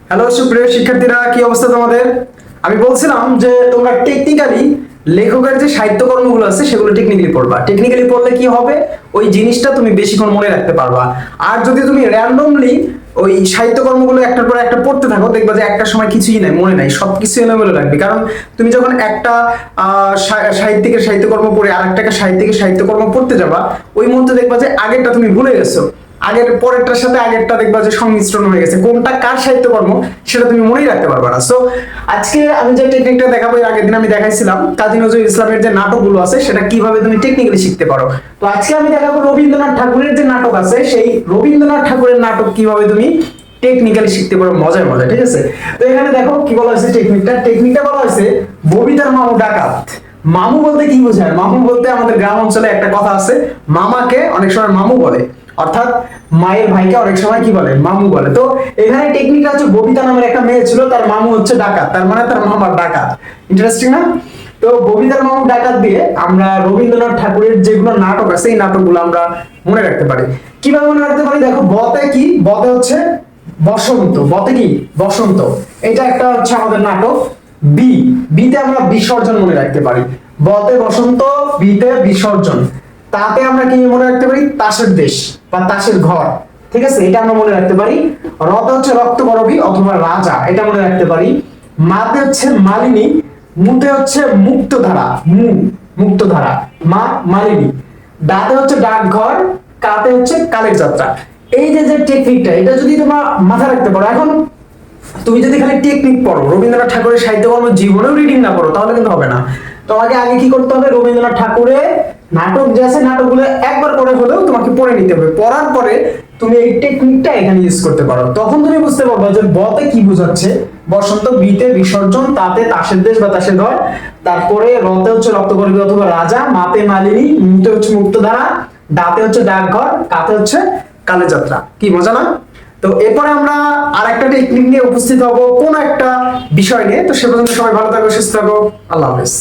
Hello সুপ্রিয় শিক্ষার্থীরা, কি অবস্থা তোমাদের? আমি বলছিলাম যে তোমরা টেকনিক্যালি লেখকের যে সাহিত্যকর্মগুলো আছে সেগুলো টেকনিক্যালি পড়বা। টেকনিক্যালি পড়লে কি হবে, ওই জিনিসটা তুমি বেশিক্ষণ মনে রাখতে পারবা। আর যদি তুমি র্যান্ডমলি ওই সাহিত্যকর্মগুলো একটার পর একটা পড়তে থাকো, দেখবা যে একটা সময় কিছুই নাই, মনে নাই, সবকিছু এলোমেলো লাগবে। কারণ তুমি যখন একটা সাহিত্যিকের সাহিত্যকর্ম পড়ে আর একটা সাহিত্যিকের সাহিত্যকর্ম পড়তে যাবা, ওই মুহূর্তে দেখবা যে আগেরটা তুমি ভুলে গেছো, আগের পরেরটার সাথে আগেরটা দেখবা যে সংমিশ্রণ হয়ে গেছে, কোনটা কার সাহিত্যকর্ম সেটা তুমি মনেই রাখতে পারবে না। সো আজকে আমি যে টেকনিকটা দেখাবো, এর আগের দিন আমি দেখাইছিলাম কাজী নজরুল ইসলামের যে নাটকগুলো আছে সেটা কিভাবে তুমি টেকনিক্যালি শিখতে পারো। তো আজকে আমি দেখাবো রবীন্দ্রনাথ ঠাকুরের যে নাটক আছে, সেই রবীন্দ্রনাথ ঠাকুরের নাটক কিভাবে তুমি টেকনিক্যালি শিখতে পারো মজায় মজায়। ঠিক আছে, তো এখানে দেখো কি বলা হয়েছে, টেকনিকটা বলা হয়েছে ববিতার মামু ডাকাত। মামু বলতে কি বোঝায়? মামু বলতে আমাদের গ্রাম অঞ্চলে একটা কথা আছে, মামাকে অনেক সময় মামু বলে, অর্থাৎ মায়ের ভাইকে অনেক সময় কি বলে, মামু বলে। তো এখানে টেকনিকটা হচ্ছে ববিতা নামের একটা মেয়ে ছিল, তার মামু হচ্ছে ডাকাত, তার মানে তার মামার ডাকাত। ইন্টারেস্টিং না? তো ববিতার মামু ডাকাত দিয়ে আমরা রবীন্দ্রনাথ ঠাকুরের যেগুলো নাটক আছে এই নাটকগুলো আমরা মনে রাখতে পারি। কিভাবে মনে রাখতে পারি? দেখো, বতে কি, বতে হচ্ছে বসন্ত, বতে কি বসন্ত, এটা একটা হচ্ছে আমাদের নাটক। বিতে আমরা বিসর্জন মনে রাখতে পারি, বতে বসন্ত, বিতে বিসর্জন। তাতে আমরা কি মনে রাখতে পারি? তাসের দেশ বা তাসের ঘর। ঠিক আছে, এটা আমরা মনে রাখতে পারি। রতে হচ্ছে রক্তকরবী অথবা রাজা, এটা মনে রাখতে পারি। মাতে হচ্ছে মালিনী, মুতে হচ্ছে মুক্তধারা, মুক্তধারা, মা মালিনী। ডাতে হচ্ছে ডাকঘর, কাতে হচ্ছে কালের যাত্রা। এই যে যে টেকনিকটা, এটা যদি তোমরা মাথায় রাখতে পারো, এখন তুমি যদি খালি টেকনিক পড়ো, রবীন্দ্রনাথ ঠাকুরের সাহিত্যকর্ম জীবনেও রিডিং না করো, তাহলে কিন্তু হবে না। তোমাকে আগে কি করতে হবে, রবীন্দ্রনাথ ঠাকুরের নাটক যে আছে নাটকগুলো একবার করে হলেও তোমাকে পড়ে নিতে হবে। পড়ার পরে তুমি এই টেকনিকটা এখানে ইউজ করতে পারো, তখন তুমি বুঝতে পারবে যে বতে কি বোঝাচ্ছে, বসন্ত, বিতে বিসর্জন, তাতে তাসের দেশ বা তাসের ঘর, তারপরে রতে হচ্ছে রক্তকরবী অথবা রাজা, মাতে মালিনী, মুতে হচ্ছে মুক্তধারা, ডাতে হচ্ছে ডাকঘর, কাতে হচ্ছে কালে যাত্রা। কি মজা না? তো এরপরে আমরা আর একটা টেকনিক নিয়ে উপস্থিত হব কোন একটা বিষয় নিয়ে। তো সে পর্যন্ত সবাই ভালো থাকো, সুস্থ থাকো, আল্লাহ হাফেজ।